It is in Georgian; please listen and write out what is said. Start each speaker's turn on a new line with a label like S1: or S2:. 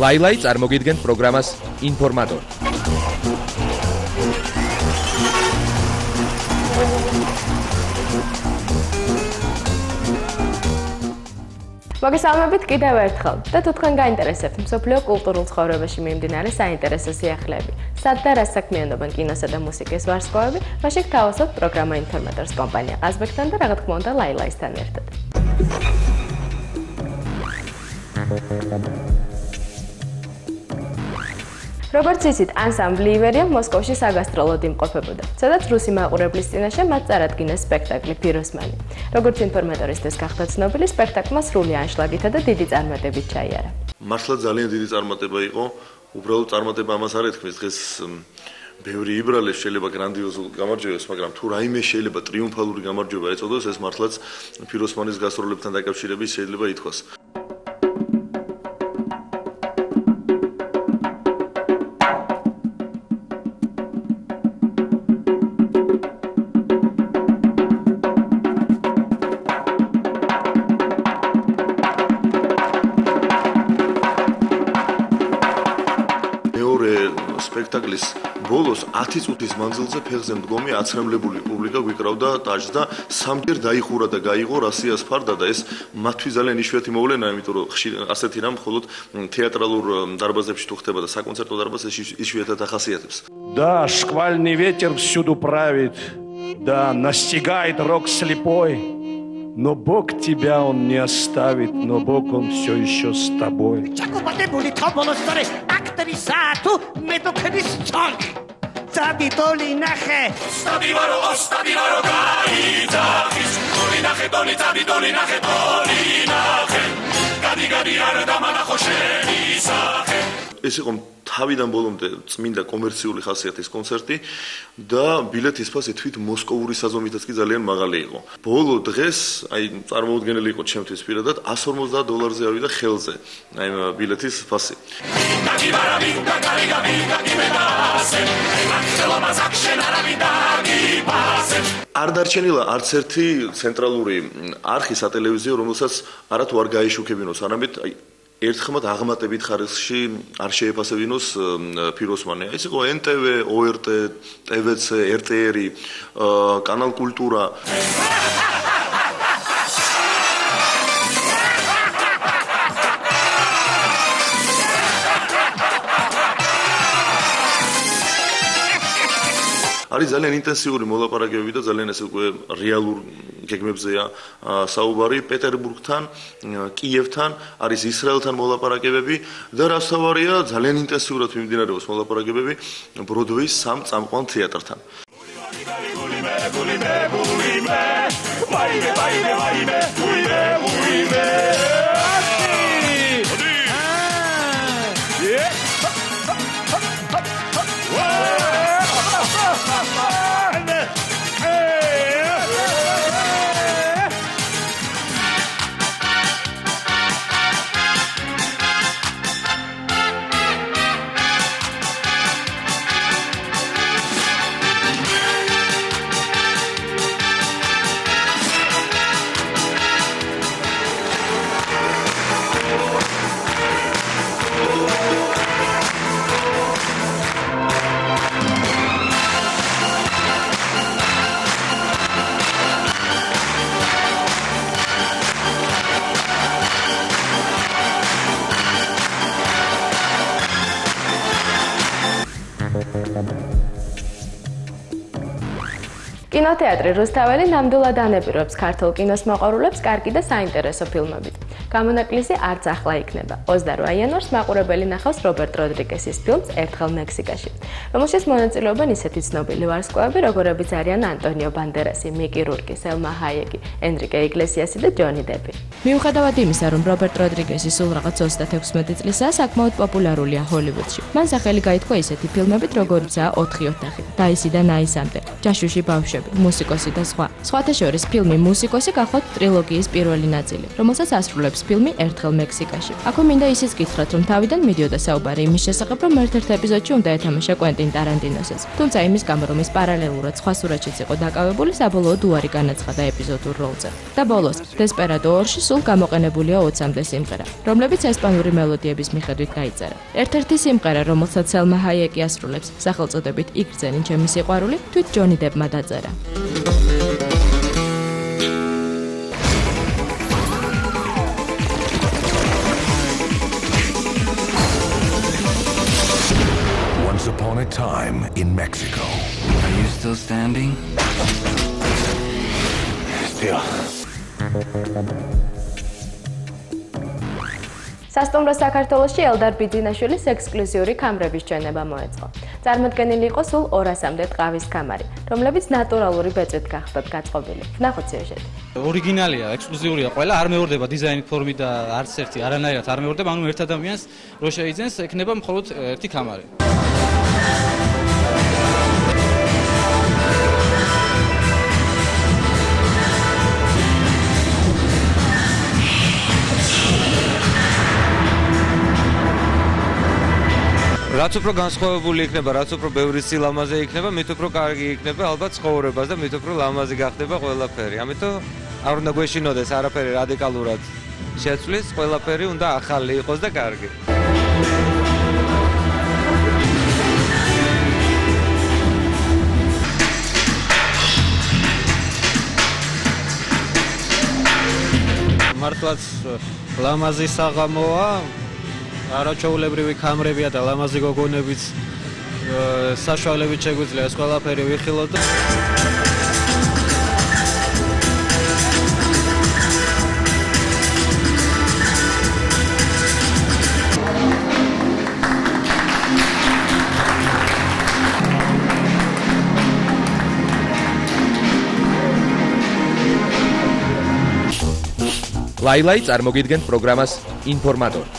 S1: ლაილაი წარმოგიდგენთ პროგრამას ინფორმატორი.
S2: მოგესალმებით კიდევ ერთხელ და თუ თქვენ გაინტერესებთ მსოფლიო კულტურულ ცხოვრებაში მიმდინარე საინტერესო სიახლეები, სად და რას საქმიანობენ კინოსა და მუსიკის ვარსკვლავები, მაშინ გთავაზობთ პროგრამა ინფორმატორს კომპანია ყაზბეგთან და რა თქმა უნდა ლაილაისთან ერთად. როგორც იცით, ანსამბლი ივერია მოსკოვში საგასტროლოდ იმყოფებოდა, სადაც რუსი მაყურებლის წინაშე მათ წარადგინეს სპექტაკლი „ფიროსმანი“. როგორც ინფორმატორისთვის გახდა ცნობილი, სპექტაკლმა სრული ანშლაგითა და დიდი წარმატებით ჩაიარა.
S3: მართლა ძალიან დიდი წარმატება იყო. უბრალოდ წარმატება ამას არ ეთქმის, დღეს ბევრი იბრალეს შეიძლება გრანდიოზულ გამარჯვებას, მაგრამ თუ რაიმე შეიძლება ტრიუმფალური გამარჯვება ეწოდოს, ეს მართლაც „ფიროსმანის“ გასტროლებთან დაკავშირებით შეიძლება ითქვას. სპექტაკლის ბოლოს 10 წუთის მანძილზე ფეხზე მდგომი აცრემლებული პუბლიკა გვიკრავდა ტაჟს და სამჯერ დაიხურა და გაიღო რასიას ფარდა და ეს მათთვის ძალიან იშვიათი მოვლენაა, იმიტომ რომ ასეთი რამ მხოლოდ თეატრალურ დარბაზებში თუ ხდება და საკონცერტო დარბაზებში იშვიათად ახასიათებს.
S4: Да, шквальный ветер всюду правит, да, настигает рок слепой, но Бог тебя он не оставит, но Бог он все еще с тобой. Актрисату медокрис чон. Забитоли нахе. Стадиваро гаида. Доли нахе, доли забитоли нахе, доли нахе. Гади арда мана ხოშენი სახე. ეს იყო თავიდან ბოლომდე წმინდა კომერციული ხასიათის კონცერტი და ბილეთის ფასი თვით მოსკოვური საზომითაც კი ძალიან მაღალი იყო. ბოლო დღეს, აი წარმოუდგენელი იყო ჩემთვის პირადად $150 ავიდა ხელზე, აი ბილეთის ფასი. არ დარჩენილა არც ერთი ცენტრალური არხი სატელევიზიო, რომელსაც არათუ არ გაეშუქებინოს, არამედ აი ერთხმად აღმატებით ხარისხში არ შეეფასებინოს ფიროსმანი. ეს იყო NTV, ORT, TVC, RTR, კანალ კულტურა. არის ძალიან ინტენსიური მოლაპარაკებები და ძალიან ეს უკვე რეალურ გეგმებზეა საუბარი პეტერბურგთან, კიევთან, არის ისრაელთან მოლაპარაკებები და რაც თავარია ძალიან ინტენსიურად მიმდინარეობს მოლაპარაკებები ბროდვეის სამ წამყვან თეატრთან.
S2: კინოთეატრი რუსთაველი ნამდვილად ანაპირებს ქართულ კინოს მოყვარულებს კარგი და საინტერესო ფილმებით. გამონაკლისი არც ახლა იქნება. 22 იანვარს მაყურებელი ნახავს რობერტ როდრიგესის ფილმს „ერთხელ მექსიკაში“, რომელშიც მონაწილეობენ ისეთი ცნობილი ვარსკვლავები, როგორებიც არიან ანტონიო ბანდერასი, მიკი რურკი, სელმა ჰაიეკი, ენრიკე იგლესიასი და ჯონი დეპი. მიუხედავად იმისა, რომ რობერტ როდრიგესი სულ რაღაც 36 წლისაა, საკმაოდ პოპულარულია ჰოლივუდში. მან სახელი გაითქვა ისეთი ფილმებით, როგორიცაა 4 ოთახი, დაისი და ნაისამდე, ჯაშუში ბავშვები, მუსიკოსი და სხვა. სხვათა შორის ფილმი „მუსიკოსი“ გახლავთ ტრილოგიის პირველი ნაწილი, რომელსაც ასრულებს ფილმი ერთხელ მექსიკაში. აქვე მინდა ისიც გითხრათ, რომ თავიდან მიდიოდა საუბარი იმის შესახებ, რომ ერთ-ერთ ეპიზოდში უნდა ეთამაშა კვენტინ ტარანტინოსაც. თუმცა იმის გამო, რომ ის პარალელურად სხვა სურათშიც იყო დაკავებული, საბოლოოდ უარი განაცხადა ეპიზოდურ როლზე. და ბოლოს, დესპერადო 2-ში სულ გამოყენებულია 20-მდე სიმღერა, რომლებიც ესპანური მელოდიების მიხედვით დაიწერა. ერთ-ერთი სიმღერა, რომელსაც სელმა ჰაიეკი ასრულებს, სახელწოდებით „იგრძენი ჩემი სიყვარული“, თვით ჯონი დებმა დაწერა.
S5: Once upon a time in Mexico.
S6: Are you still standing?
S5: Still.
S2: სასტუმრო საქართველოში ელდარ ბიძინაშვილის ექსკლუზიური კამრების ჩვენება მოეწყო. წარმოდგენილი იყო სულ 200-მდე ტყავის კამარი, რომლებიც ნატურალური ბეწვით გახდათ გაწყობილი. ვნახოთ სიუჟეტი.
S7: ორიგინალია, ექსკლუზიურია, ყველა არ მეორდება დიზაინით, ფორმით და არც ერთი არანაირად არ მეორდება, ანუ ერთ ადამიანს რო შეიძენს, ექნება მხოლოდ ერთი კამარი.
S8: რაც უფრო განსხვავებული იქნება, რაც უფრო ბევრი სილამაზე იქნება, მით უფრო კარგი იქნება ალბათ ცხოვრებას და მით უფრო ლამაზი გახდება ყველაფერი. ამიტომ არ უნდა გვეშინოდეს არაფერი რადიკალურად შეცვლის, ყველაფერი უნდა ახალი იყოს და კარგი.
S7: მართლაც ლამაზი საღამოა. არაჩვეულებრივი კამრებია და ლამაზი გოგონებიც საშუალებით შეგვიძლია ეს ყველაფერი ვიხილოთ და
S1: ლაილაი წარმოგიდგენთ პროგრამას ინფორმატორი.